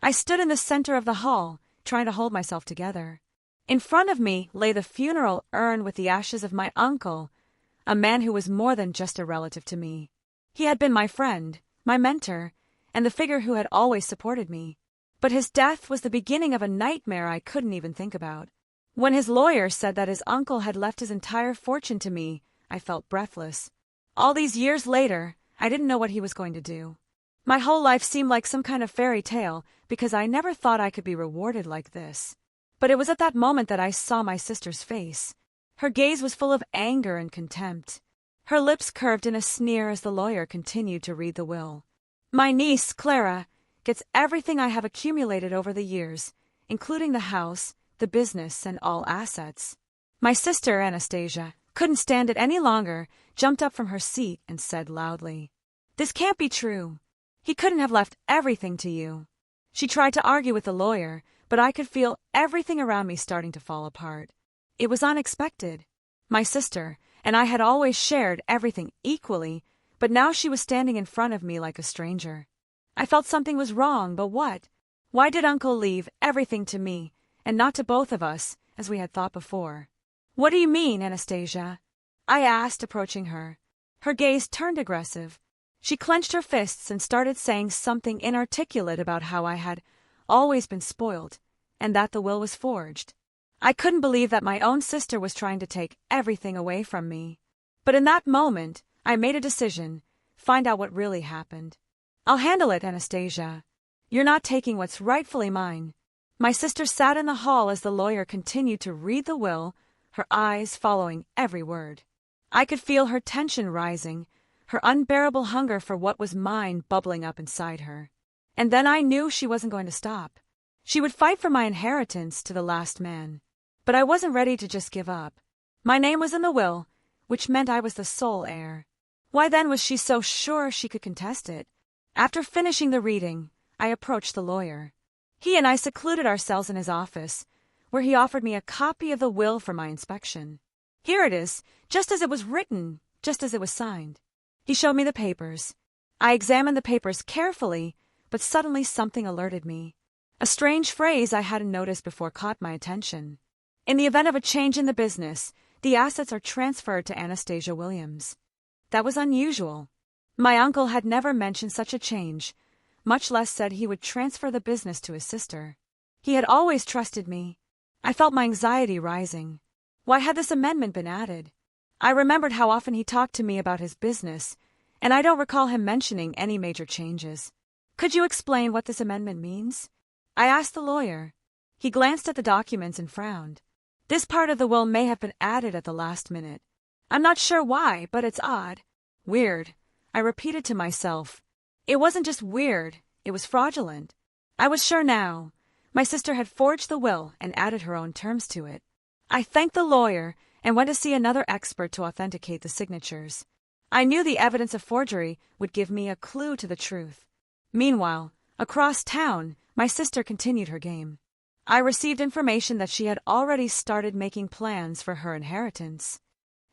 I stood in the center of the hall, trying to hold myself together. In front of me lay the funeral urn with the ashes of my uncle, a man who was more than just a relative to me. He had been my friend, my mentor, and the figure who had always supported me. But his death was the beginning of a nightmare I couldn't even think about. When his lawyer said that his uncle had left his entire fortune to me, I felt breathless. All these years later, I didn't know what he was going to do. My whole life seemed like some kind of fairy tale because I never thought I could be rewarded like this. But it was at that moment that I saw my sister's face. Her gaze was full of anger and contempt. Her lips curved in a sneer as the lawyer continued to read the will. My niece, Clara, gets everything I have accumulated over the years, including the house, the business, and all assets. My sister, Anastasia, couldn't stand it any longer, jumped up from her seat and said loudly, "This can't be true. He couldn't have left everything to you." She tried to argue with the lawyer, but I could feel everything around me starting to fall apart. It was unexpected. My sister and I had always shared everything equally, but now she was standing in front of me like a stranger. I felt something was wrong, but what? Why did Uncle leave everything to me, and not to both of us, as we had thought before? "What do you mean, Anastasia?" I asked, approaching her. Her gaze turned aggressive. She clenched her fists and started saying something inarticulate about how I had always been spoiled, and that the will was forged. I couldn't believe that my own sister was trying to take everything away from me. But in that moment, I made a decision, find out what really happened. "I'll handle it, Anastasia. You're not taking what's rightfully mine." My sister sat in the hall as the lawyer continued to read the will, her eyes following every word. I could feel her tension rising, her unbearable hunger for what was mine bubbling up inside her. And then I knew she wasn't going to stop. She would fight for my inheritance to the last man. But I wasn't ready to just give up. My name was in the will, which meant I was the sole heir. Why then was she so sure she could contest it? After finishing the reading, I approached the lawyer. He and I secluded ourselves in his office, where he offered me a copy of the will for my inspection. "Here it is, just as it was written, just as it was signed." He showed me the papers. I examined the papers carefully, but suddenly something alerted me. A strange phrase I hadn't noticed before caught my attention. "In the event of a change in the business, the assets are transferred to Anastasia Williams." That was unusual. My uncle had never mentioned such a change, much less said he would transfer the business to his sister. He had always trusted me. I felt my anxiety rising. Why had this amendment been added? I remembered how often he talked to me about his business, and I don't recall him mentioning any major changes. "Could you explain what this amendment means?" I asked the lawyer. He glanced at the documents and frowned. "This part of the will may have been added at the last minute. I'm not sure why, but it's odd. Weird," I repeated to myself. It wasn't just weird, it was fraudulent. I was sure now. My sister had forged the will and added her own terms to it. I thanked the lawyer and went to see another expert to authenticate the signatures. I knew the evidence of forgery would give me a clue to the truth. Meanwhile, across town, my sister continued her game. I received information that she had already started making plans for her inheritance.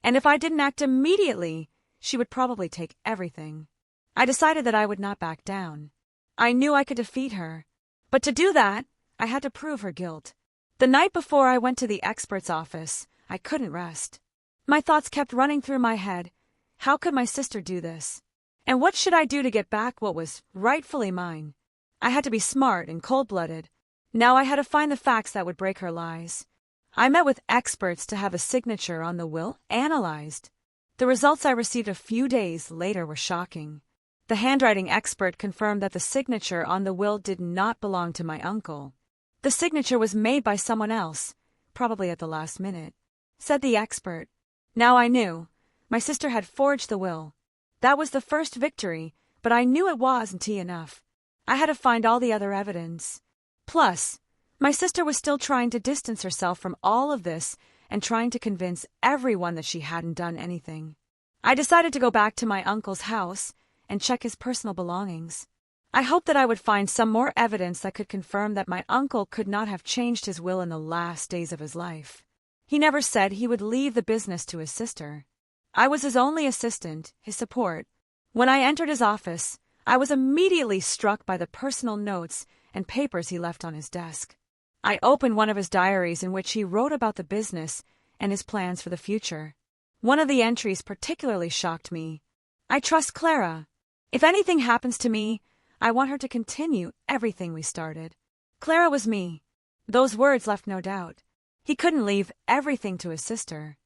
And if I didn't act immediately, she would probably take everything. I decided that I would not back down. I knew I could defeat her. But to do that, I had to prove her guilt. The night before I went to the expert's office, I couldn't rest. My thoughts kept running through my head. How could my sister do this? And what should I do to get back what was rightfully mine? I had to be smart and cold-blooded. Now I had to find the facts that would break her lies. I met with experts to have a signature on the will analyzed. The results I received a few days later were shocking. The handwriting expert confirmed that the signature on the will did not belong to my uncle. The signature was made by someone else, probably at the last minute, said the expert. Now I knew. My sister had forged the will. That was the first victory, but I knew it wasn't enough. I had to find all the other evidence. Plus, my sister was still trying to distance herself from all of this and trying to convince everyone that she hadn't done anything. I decided to go back to my uncle's house and check his personal belongings. I hoped that I would find some more evidence that could confirm that my uncle could not have changed his will in the last days of his life. He never said he would leave the business to his sister. I was his only assistant, his support. When I entered his office, I was immediately struck by the personal notes and papers he left on his desk. I opened one of his diaries in which he wrote about the business and his plans for the future. One of the entries particularly shocked me. "I trust Clara. If anything happens to me, I want her to continue everything we started." Clara was me. Those words left no doubt. He couldn't leave everything to his sister.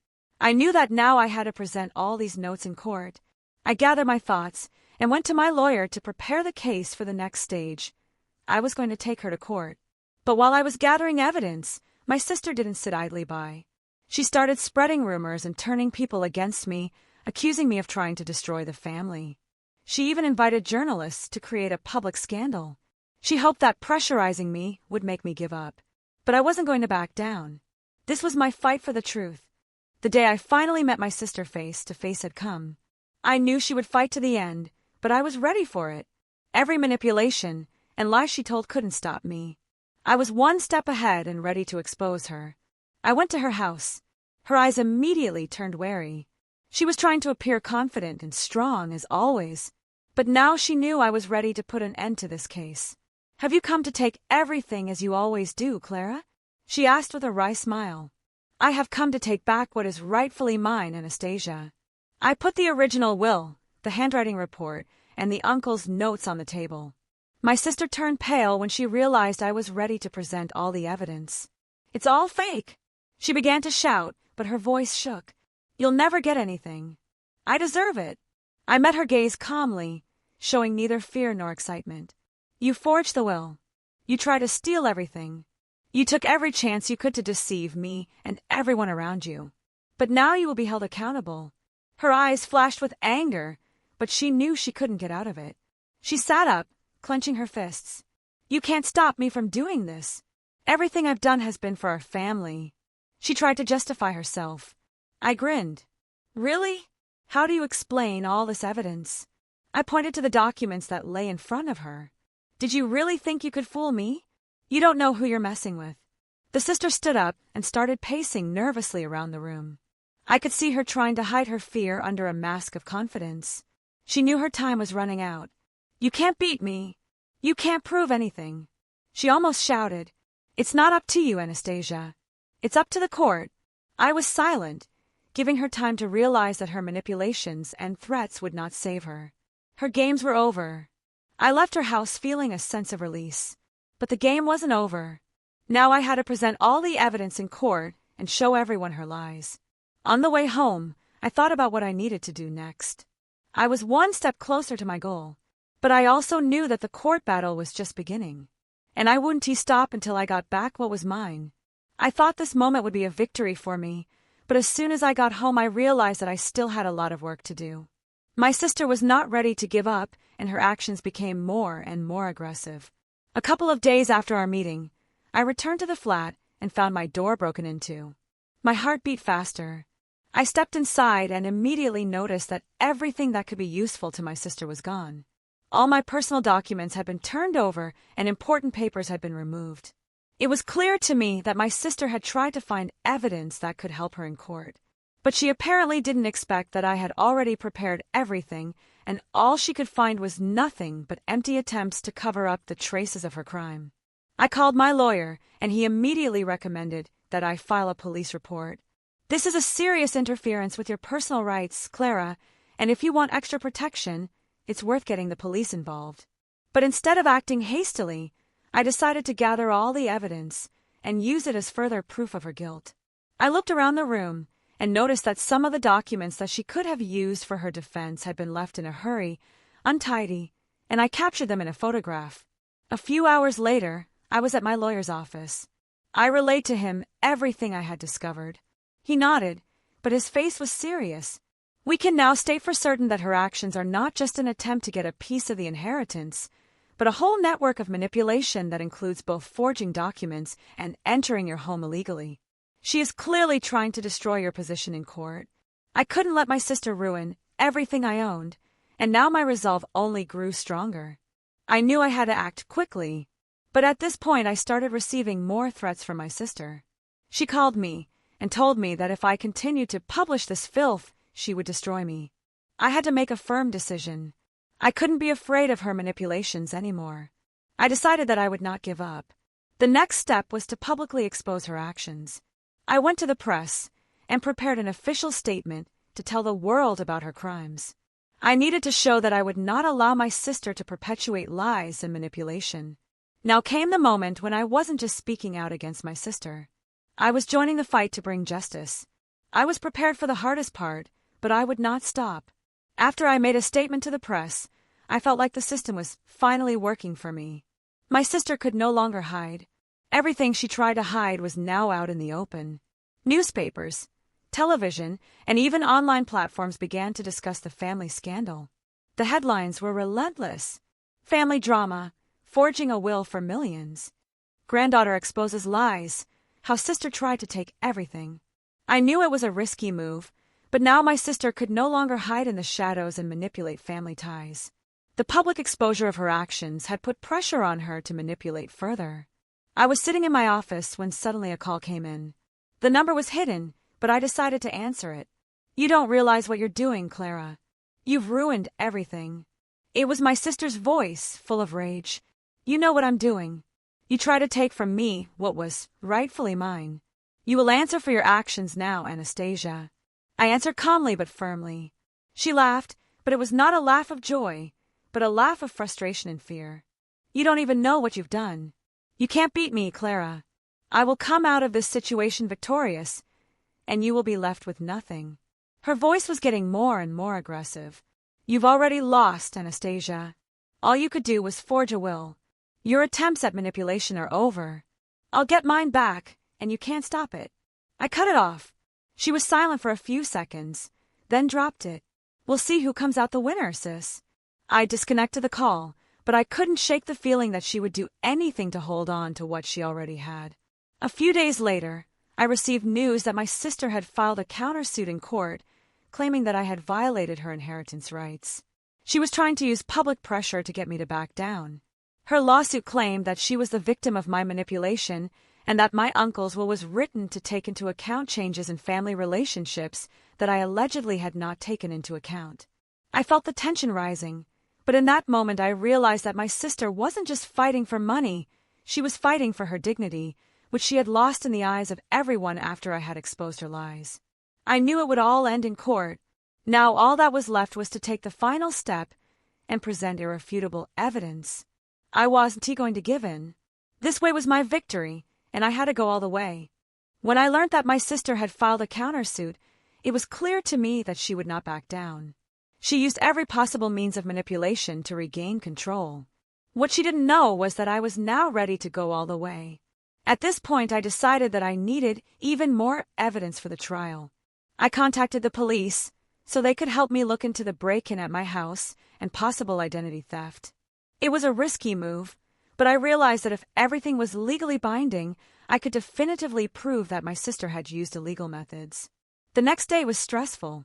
I knew that now I had to present all these notes in court. I gathered my thoughts and went to my lawyer to prepare the case for the next stage. I was going to take her to court. But while I was gathering evidence, my sister didn't sit idly by. She started spreading rumors and turning people against me, accusing me of trying to destroy the family. She even invited journalists to create a public scandal. She hoped that pressurizing me would make me give up. But I wasn't going to back down. This was my fight for the truth. The day I finally met my sister face to face had come. I knew she would fight to the end, but I was ready for it. Every manipulation and lie she told couldn't stop me. I was one step ahead and ready to expose her. I went to her house. Her eyes immediately turned wary. She was trying to appear confident and strong as always, but now she knew I was ready to put an end to this case. "Have you come to take everything as you always do, Clara?" she asked with a wry smile. "I have come to take back what is rightfully mine, Anastasia." I put the original will, the handwriting report, and the uncle's notes on the table. My sister turned pale when she realized I was ready to present all the evidence. "It's all fake!" She began to shout, but her voice shook. "You'll never get anything. I deserve it." I met her gaze calmly, showing neither fear nor excitement. "You forged the will. You tried to steal everything. You took every chance you could to deceive me and everyone around you. But now you will be held accountable." Her eyes flashed with anger, but she knew she couldn't get out of it. She sat up, clenching her fists. "You can't stop me from doing this. Everything I've done has been for our family." She tried to justify herself. I grinned. "Really? How do you explain all this evidence?" I pointed to the documents that lay in front of her. "Did you really think you could fool me? You don't know who you're messing with." The sister stood up and started pacing nervously around the room. I could see her trying to hide her fear under a mask of confidence. She knew her time was running out. "You can't beat me. You can't prove anything." She almost shouted. "It's not up to you, Anastasia. It's up to the court." I was silent, giving her time to realize that her manipulations and threats would not save her. Her games were over. I left her house feeling a sense of release. But the game wasn't over. Now I had to present all the evidence in court and show everyone her lies. On the way home, I thought about what I needed to do next. I was one step closer to my goal, but I also knew that the court battle was just beginning, and I wouldn't stop until I got back what was mine. I thought this moment would be a victory for me, but as soon as I got home I realized that I still had a lot of work to do. My sister was not ready to give up, and her actions became more and more aggressive. A couple of days after our meeting, I returned to the flat and found my door broken into. My heart beat faster. I stepped inside and immediately noticed that everything that could be useful to my sister was gone. All my personal documents had been turned over and important papers had been removed. It was clear to me that my sister had tried to find evidence that could help her in court, but she apparently didn't expect that I had already prepared everything, and all she could find was nothing but empty attempts to cover up the traces of her crime. I called my lawyer, and he immediately recommended that I file a police report. "This is a serious interference with your personal rights, Clara, and if you want extra protection, it's worth getting the police involved." But instead of acting hastily, I decided to gather all the evidence and use it as further proof of her guilt. I looked around the room and noticed that some of the documents that she could have used for her defense had been left in a hurry, untidy, and I captured them in a photograph. A few hours later, I was at my lawyer's office. I relayed to him everything I had discovered. He nodded, but his face was serious. "We can now state for certain that her actions are not just an attempt to get a piece of the inheritance, but a whole network of manipulation that includes both forging documents and entering your home illegally. She is clearly trying to destroy your position in court. I couldn't let my sister ruin everything I owned, and now my resolve only grew stronger. I knew I had to act quickly, but at this point I started receiving more threats from my sister. She called me and told me that if I continued to publish this filth, she would destroy me. I had to make a firm decision. I couldn't be afraid of her manipulations anymore. I decided that I would not give up. The next step was to publicly expose her actions. I went to the press and prepared an official statement to tell the world about her crimes. I needed to show that I would not allow my sister to perpetuate lies and manipulation. Now came the moment when I wasn't just speaking out against my sister. I was joining the fight to bring justice. I was prepared for the hardest part, but I would not stop. After I made a statement to the press, I felt like the system was finally working for me. My sister could no longer hide. Everything she tried to hide was now out in the open. Newspapers, television, and even online platforms began to discuss the family scandal. The headlines were relentless. Family drama, forging a will for millions. Granddaughter exposes lies, how sister tried to take everything. I knew it was a risky move, but now my sister could no longer hide in the shadows and manipulate family ties. The public exposure of her actions had put pressure on her to manipulate further. I was sitting in my office when suddenly a call came in. The number was hidden, but I decided to answer it. "You don't realize what you're doing, Clara. You've ruined everything." It was my sister's voice, full of rage. "You know what I'm doing. You try to take from me what was rightfully mine. You will answer for your actions now, Anastasia." I answered calmly but firmly. She laughed, but it was not a laugh of joy, but a laugh of frustration and fear. "You don't even know what you've done. You can't beat me, Clara. I will come out of this situation victorious, and you will be left with nothing." Her voice was getting more and more aggressive. "You've already lost, Anastasia. All you could do was forge a will. Your attempts at manipulation are over. I'll get mine back, and you can't stop it." I cut it off. She was silent for a few seconds, then dropped it. "We'll see who comes out the winner, sis." I disconnected the call, but I couldn't shake the feeling that she would do anything to hold on to what she already had. A few days later, I received news that my sister had filed a countersuit in court, claiming that I had violated her inheritance rights. She was trying to use public pressure to get me to back down. Her lawsuit claimed that she was the victim of my manipulation and that my uncle's will was written to take into account changes in family relationships that I allegedly had not taken into account. I felt the tension rising, but in that moment I realized that my sister wasn't just fighting for money, she was fighting for her dignity, which she had lost in the eyes of everyone after I had exposed her lies. I knew it would all end in court. Now all that was left was to take the final step and present irrefutable evidence. I wasn't going to give in. This way was my victory, and I had to go all the way. When I learned that my sister had filed a countersuit, it was clear to me that she would not back down. She used every possible means of manipulation to regain control. What she didn't know was that I was now ready to go all the way. At this point, I decided that I needed even more evidence for the trial. I contacted the police so they could help me look into the break-in at my house and possible identity theft. It was a risky move, but I realized that if everything was legally binding, I could definitively prove that my sister had used illegal methods. The next day was stressful.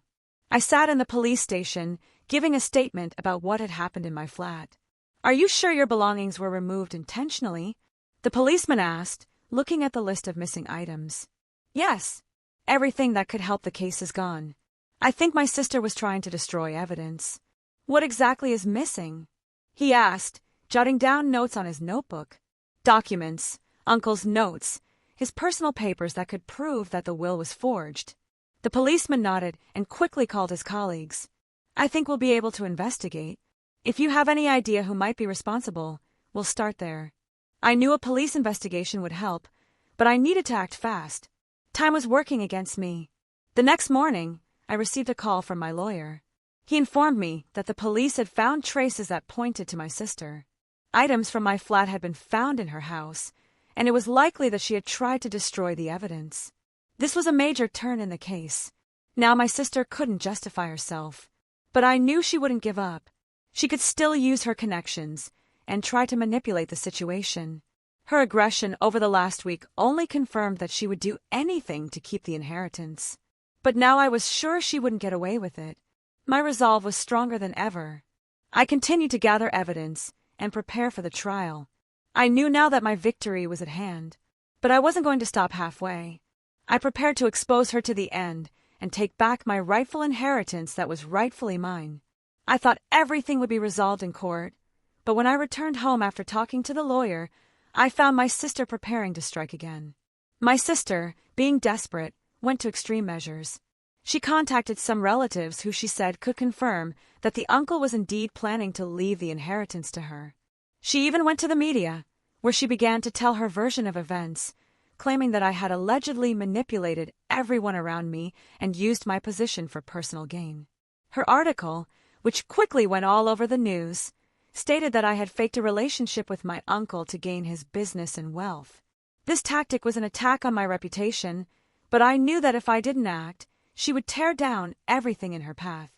I sat in the police station, giving a statement about what had happened in my flat. "Are you sure your belongings were removed intentionally?" the policeman asked, looking at the list of missing items. "Yes. Everything that could help the case is gone. I think my sister was trying to destroy evidence." "What exactly is missing?" he asked, jotting down notes on his notebook. "Documents, Uncle's notes, his personal papers that could prove that the will was forged." The policeman nodded and quickly called his colleagues. "I think we'll be able to investigate. If you have any idea who might be responsible, we'll start there." I knew a police investigation would help, but I needed to act fast. Time was working against me. The next morning, I received a call from my lawyer. He informed me that the police had found traces that pointed to my sister. Items from my flat had been found in her house, and it was likely that she had tried to destroy the evidence. This was a major turn in the case. Now my sister couldn't justify herself, but I knew she wouldn't give up. She could still use her connections and try to manipulate the situation. Her aggression over the last week only confirmed that she would do anything to keep the inheritance. But now I was sure she wouldn't get away with it. My resolve was stronger than ever. I continued to gather evidence and prepare for the trial. I knew now that my victory was at hand, but I wasn't going to stop halfway. I prepared to expose her to the end and take back my rightful inheritance that was rightfully mine. I thought everything would be resolved in court, but when I returned home after talking to the lawyer, I found my sister preparing to strike again. My sister, being desperate, went to extreme measures. She contacted some relatives who she said could confirm that the uncle was indeed planning to leave the inheritance to her. She even went to the media, where she began to tell her version of events, claiming that I had allegedly manipulated everyone around me and used my position for personal gain. Her article, which quickly went all over the news, stated that I had faked a relationship with my uncle to gain his business and wealth. This tactic was an attack on my reputation, but I knew that if I didn't act, she would tear down everything in her path.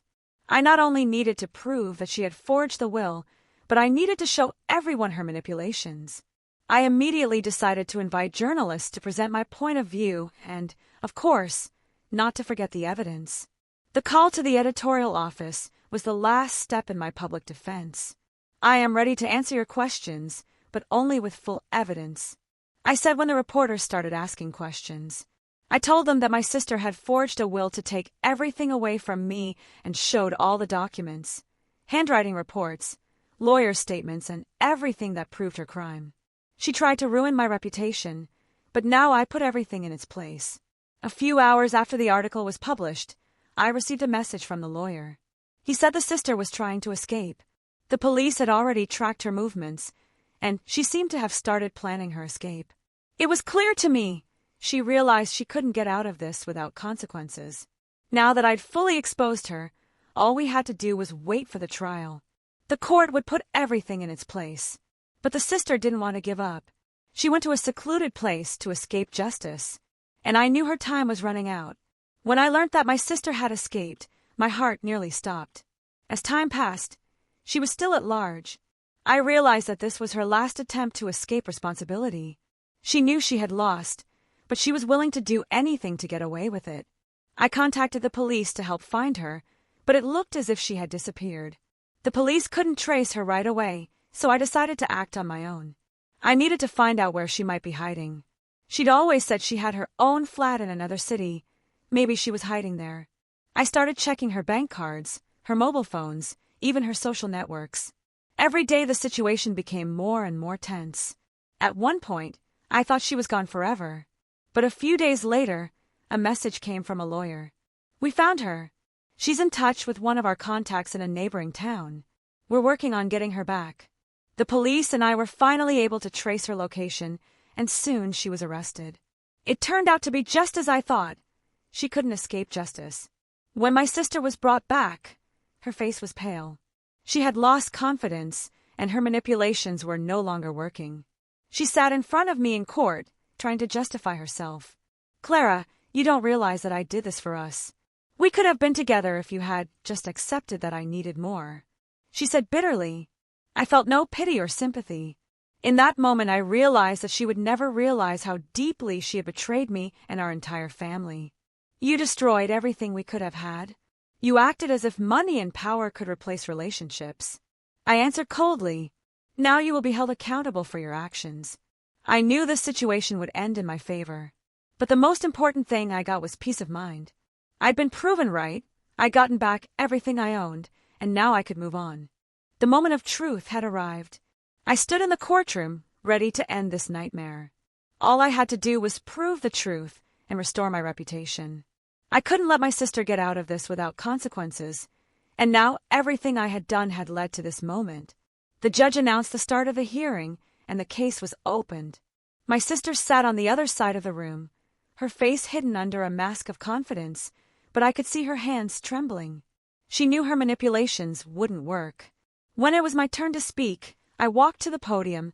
I not only needed to prove that she had forged the will, but I needed to show everyone her manipulations. I immediately decided to invite journalists to present my point of view and, of course, not to forget the evidence. The call to the editorial office was the last step in my public defense. I am ready to answer your questions, but only with full evidence, I said when the reporters started asking questions. I told them that my sister had forged a will to take everything away from me and showed all the documents, handwriting reports, lawyer statements, and everything that proved her crime. She tried to ruin my reputation, but now I put everything in its place. A few hours after the article was published, I received a message from the lawyer. He said the sister was trying to escape. The police had already tracked her movements, and she seemed to have started planning her escape. It was clear to me she realized she couldn't get out of this without consequences. Now that I'd fully exposed her, all we had to do was wait for the trial. The court would put everything in its place. But the sister didn't want to give up. She went to a secluded place to escape justice, and I knew her time was running out. When I learned that my sister had escaped, my heart nearly stopped. As time passed, she was still at large. I realized that this was her last attempt to escape responsibility. She knew she had lost, but she was willing to do anything to get away with it. I contacted the police to help find her, but it looked as if she had disappeared. The police couldn't trace her right away, so I decided to act on my own. I needed to find out where she might be hiding. She'd always said she had her own flat in another city. Maybe she was hiding there. I started checking her bank cards, her mobile phones, even her social networks. Every day the situation became more and more tense. At one point, I thought she was gone forever. But a few days later, a message came from a lawyer. We found her. She's in touch with one of our contacts in a neighboring town. We're working on getting her back. The police and I were finally able to trace her location, and soon she was arrested. It turned out to be just as I thought. She couldn't escape justice. When my sister was brought back, her face was pale. She had lost confidence, and her manipulations were no longer working. She sat in front of me in court, trying to justify herself. "Clara, you don't realize that I did this for us. We could have been together if you had just accepted that I needed more," she said bitterly. I felt no pity or sympathy. In that moment, I realized that she would never realize how deeply she had betrayed me and our entire family. "You destroyed everything we could have had. You acted as if money and power could replace relationships." I answered coldly, "Now you will be held accountable for your actions." I knew this situation would end in my favor. But the most important thing I got was peace of mind. I'd been proven right, I'd gotten back everything I owned, and now I could move on. The moment of truth had arrived. I stood in the courtroom, ready to end this nightmare. All I had to do was prove the truth and restore my reputation. I couldn't let my sister get out of this without consequences, and now everything I had done had led to this moment. The judge announced the start of the hearing, and the case was opened. My sister sat on the other side of the room, her face hidden under a mask of confidence, but I could see her hands trembling. She knew her manipulations wouldn't work. When it was my turn to speak, I walked to the podium,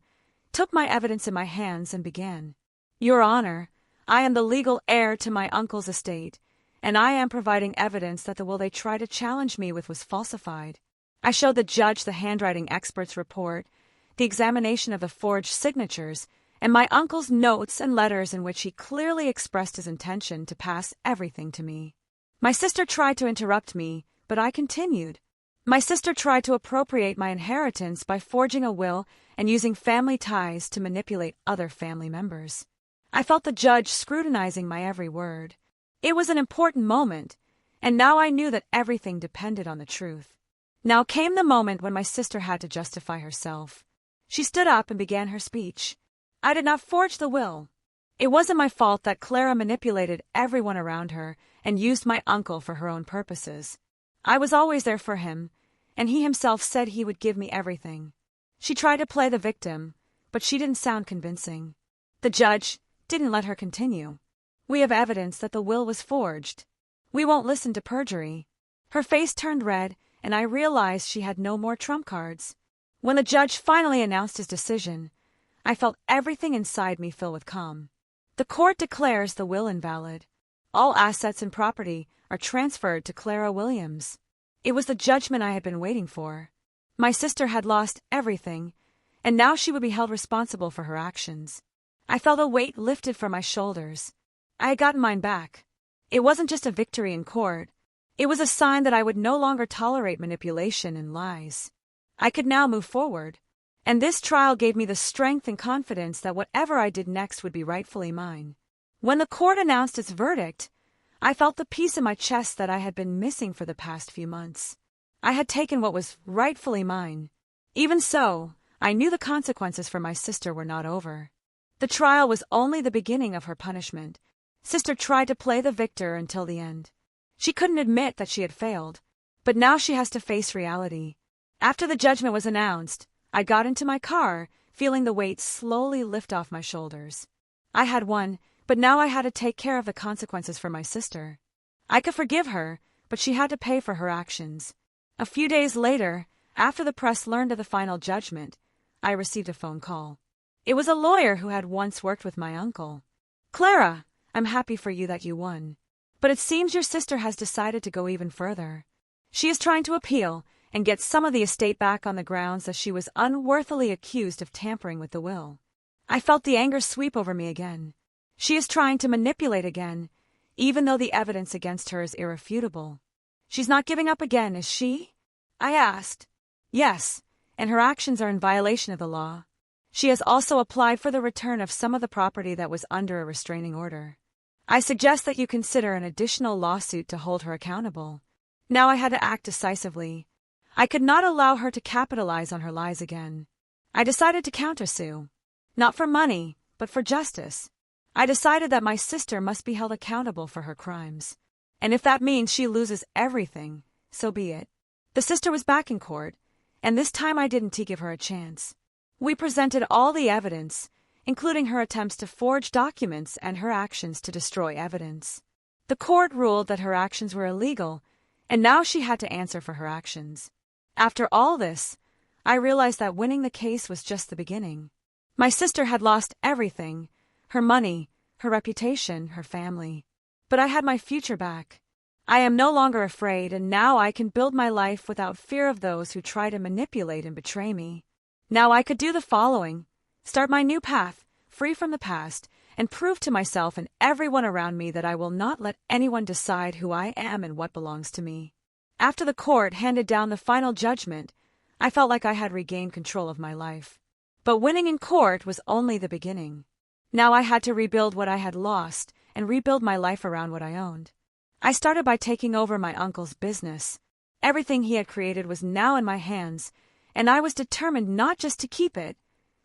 took my evidence in my hands, and began. "Your Honor, I am the legal heir to my uncle's estate, and I am providing evidence that the will they tried to challenge me with was falsified." I showed the judge the handwriting expert's report, the examination of the forged signatures, and my uncle's notes and letters in which he clearly expressed his intention to pass everything to me. My sister tried to interrupt me, but I continued. My sister tried to appropriate my inheritance by forging a will and using family ties to manipulate other family members. I felt the judge scrutinizing my every word. It was an important moment, and now I knew that everything depended on the truth. Now came the moment when my sister had to justify herself. She stood up and began her speech. I did not forge the will. It wasn't my fault that Clara manipulated everyone around her and used my uncle for her own purposes. I was always there for him, and he himself said he would give me everything. She tried to play the victim, but she didn't sound convincing. The judge didn't let her continue. We have evidence that the will was forged. We won't listen to perjury. Her face turned red, and I realized she had no more trump cards. When the judge finally announced his decision, I felt everything inside me fill with calm. The court declares the will invalid. All assets and property are transferred to Clara Williams. It was the judgment I had been waiting for. My sister had lost everything, and now she would be held responsible for her actions. I felt a weight lifted from my shoulders. I had gotten mine back. It wasn't just a victory in court. It was a sign that I would no longer tolerate manipulation and lies. I could now move forward, and this trial gave me the strength and confidence that whatever I did next would be rightfully mine. When the court announced its verdict, I felt the peace in my chest that I had been missing for the past few months. I had taken what was rightfully mine. Even so, I knew the consequences for my sister were not over. The trial was only the beginning of her punishment. Sister tried to play the victor until the end. She couldn't admit that she had failed, but now she has to face reality. After the judgment was announced, I got into my car, feeling the weight slowly lift off my shoulders. I had won, but now I had to take care of the consequences for my sister. I could forgive her, but she had to pay for her actions. A few days later, after the press learned of the final judgment, I received a phone call. It was a lawyer who had once worked with my uncle. "Clara, I'm happy for you that you won. But it seems your sister has decided to go even further. She is trying to appeal and get some of the estate back on the grounds that she was unworthily accused of tampering with the will." I felt the anger sweep over me again. She is trying to manipulate again, even though the evidence against her is irrefutable. She's not giving up again, is she? I asked. Yes, and her actions are in violation of the law. She has also applied for the return of some of the property that was under a restraining order. I suggest that you consider an additional lawsuit to hold her accountable. Now I had to act decisively. I could not allow her to capitalize on her lies again. I decided to countersue. Not for money, but for justice. I decided that my sister must be held accountable for her crimes. And if that means she loses everything, so be it. The sister was back in court, and this time I didn't give her a chance. We presented all the evidence, including her attempts to forge documents and her actions to destroy evidence. The court ruled that her actions were illegal, and now she had to answer for her actions. After all this, I realized that winning the case was just the beginning. My sister had lost everything, her money, her reputation, her family. But I had my future back. I am no longer afraid, and now I can build my life without fear of those who try to manipulate and betray me. Now I could do the following: start my new path, free from the past, and prove to myself and everyone around me that I will not let anyone decide who I am and what belongs to me. After the court handed down the final judgment, I felt like I had regained control of my life. But winning in court was only the beginning. Now I had to rebuild what I had lost and rebuild my life around what I owned. I started by taking over my uncle's business. Everything he had created was now in my hands, and I was determined not just to keep it,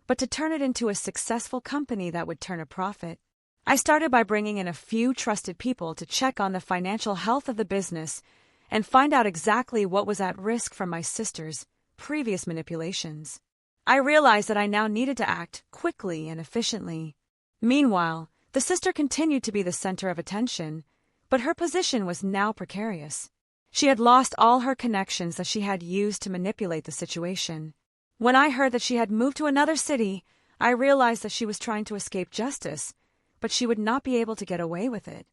but to turn it into a successful company that would turn a profit. I started by bringing in a few trusted people to check on the financial health of the business and find out exactly what was at risk from my sister's previous manipulations. I realized that I now needed to act quickly and efficiently. Meanwhile, the sister continued to be the center of attention, but her position was now precarious. She had lost all her connections that she had used to manipulate the situation. When I heard that she had moved to another city, I realized that she was trying to escape justice, but she would not be able to get away with it.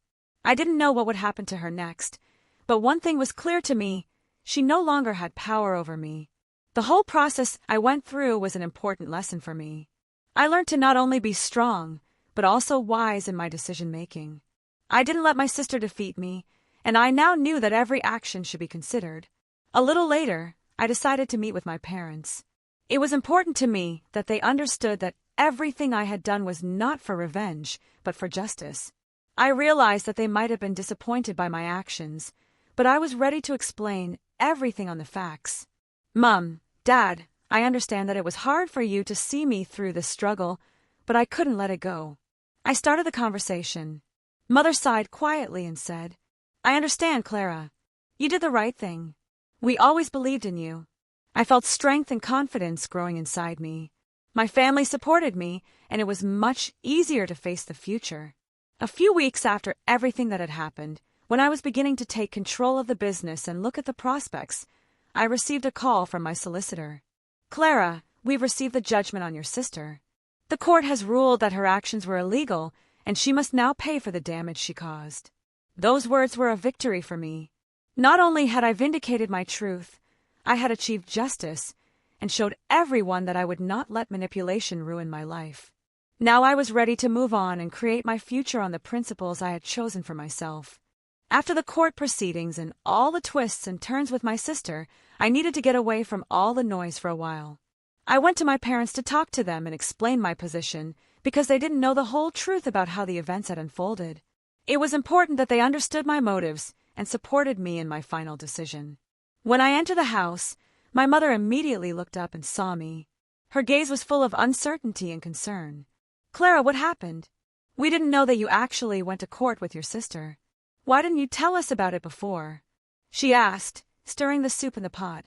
I didn't know what would happen to her next, but one thing was clear to me: she no longer had power over me. The whole process I went through was an important lesson for me. I learned to not only be strong, but also wise in my decision-making. I didn't let my sister defeat me, and I now knew that every action should be considered. A little later, I decided to meet with my parents. It was important to me that they understood that everything I had done was not for revenge, but for justice. I realized that they might have been disappointed by my actions, but I was ready to explain everything on the facts. Mom, Dad, I understand that it was hard for you to see me through this struggle, but I couldn't let it go. I started the conversation. Mother sighed quietly and said, I understand, Clara. You did the right thing. We always believed in you. I felt strength and confidence growing inside me. My family supported me, and it was much easier to face the future. A few weeks after everything that had happened, when I was beginning to take control of the business and look at the prospects, I received a call from my solicitor. Clara, we've received the judgment on your sister. The court has ruled that her actions were illegal, and she must now pay for the damage she caused. Those words were a victory for me. Not only had I vindicated my truth, I had achieved justice and showed everyone that I would not let manipulation ruin my life. Now I was ready to move on and create my future on the principles I had chosen for myself. After the court proceedings and all the twists and turns with my sister, I needed to get away from all the noise for a while. I went to my parents to talk to them and explain my position because they didn't know the whole truth about how the events had unfolded. It was important that they understood my motives and supported me in my final decision. When I entered the house, my mother immediately looked up and saw me. Her gaze was full of uncertainty and concern. Clara, what happened? We didn't know that you actually went to court with your sister. Why didn't you tell us about it before? She asked, stirring the soup in the pot.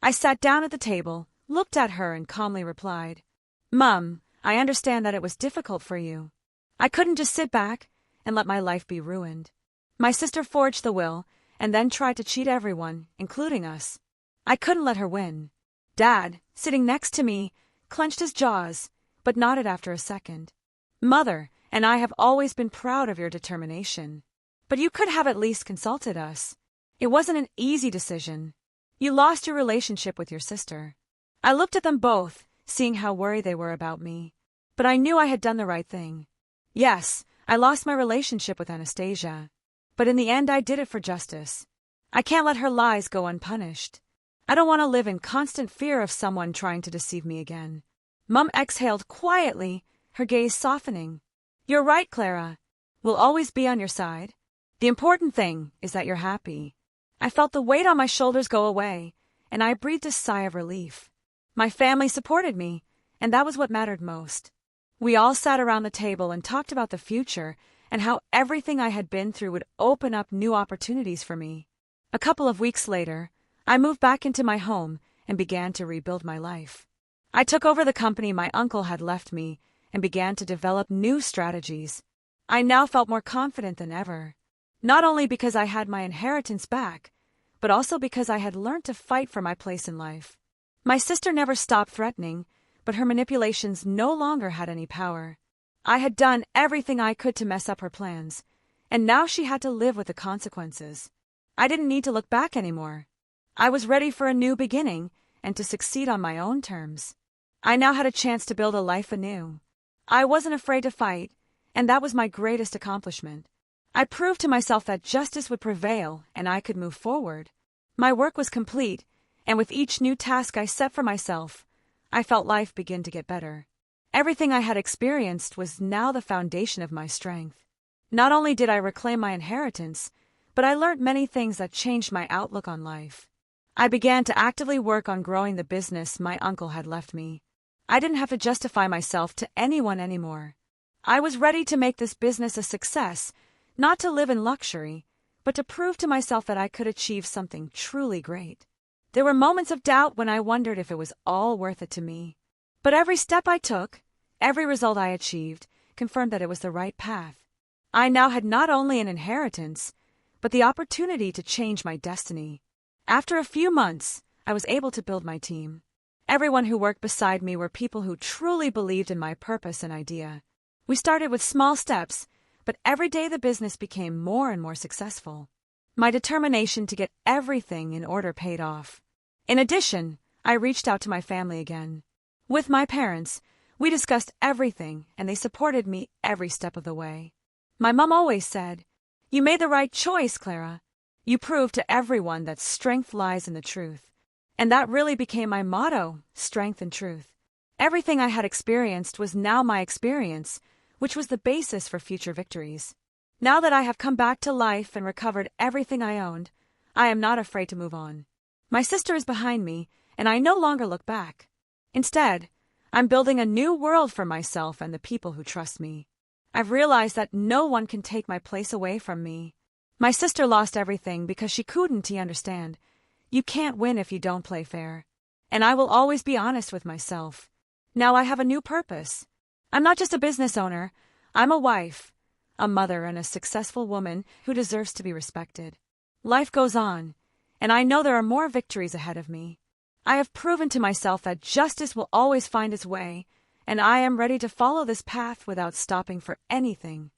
I sat down at the table, looked at her, and calmly replied, Mum, I understand that it was difficult for you. I couldn't just sit back and let my life be ruined. My sister forged the will and then tried to cheat everyone, including us. I couldn't let her win. Dad, sitting next to me, clenched his jaws, but nodded after a second. Mother and I have always been proud of your determination. But you could have at least consulted us. It wasn't an easy decision. You lost your relationship with your sister. I looked at them both, seeing how worried they were about me. But I knew I had done the right thing. Yes, I lost my relationship with Anastasia. But in the end I did it for justice. I can't let her lies go unpunished. I don't want to live in constant fear of someone trying to deceive me again. Mum exhaled quietly, her gaze softening. You're right, Clara. We'll always be on your side. The important thing is that you're happy. I felt the weight on my shoulders go away, and I breathed a sigh of relief. My family supported me, and that was what mattered most. We all sat around the table and talked about the future and how everything I had been through would open up new opportunities for me. A couple of weeks later, I moved back into my home and began to rebuild my life. I took over the company my uncle had left me and began to develop new strategies. I now felt more confident than ever. Not only because I had my inheritance back, but also because I had learned to fight for my place in life. My sister never stopped threatening, but her manipulations no longer had any power. I had done everything I could to mess up her plans, and now she had to live with the consequences. I didn't need to look back anymore. I was ready for a new beginning and to succeed on my own terms. I now had a chance to build a life anew. I wasn't afraid to fight, and that was my greatest accomplishment. I proved to myself that justice would prevail and I could move forward. My work was complete, and with each new task I set for myself, I felt life begin to get better. Everything I had experienced was now the foundation of my strength. Not only did I reclaim my inheritance, but I learned many things that changed my outlook on life. I began to actively work on growing the business my uncle had left me. I didn't have to justify myself to anyone anymore. I was ready to make this business a success, not to live in luxury, but to prove to myself that I could achieve something truly great. There were moments of doubt when I wondered if it was all worth it to me. But every step I took, every result I achieved, confirmed that it was the right path. I now had not only an inheritance, but the opportunity to change my destiny. After a few months, I was able to build my team. Everyone who worked beside me were people who truly believed in my purpose and idea. We started with small steps, but every day the business became more and more successful. My determination to get everything in order paid off. In addition, I reached out to my family again. With my parents, we discussed everything, and they supported me every step of the way. My mom always said, "You made the right choice, Clara. You proved to everyone that strength lies in the truth." And that really became my motto, strength and truth. Everything I had experienced was now my experience, which was the basis for future victories. Now that I have come back to life and recovered everything I owned, I am not afraid to move on. My sister is behind me, and I no longer look back. Instead, I'm building a new world for myself and the people who trust me. I've realized that no one can take my place away from me. My sister lost everything because she couldn't understand. You can't win if you don't play fair. And I will always be honest with myself. Now I have a new purpose. I'm not just a business owner. I'm a wife, a mother, and a successful woman who deserves to be respected. Life goes on, and I know there are more victories ahead of me. I have proven to myself that justice will always find its way, and I am ready to follow this path without stopping for anything.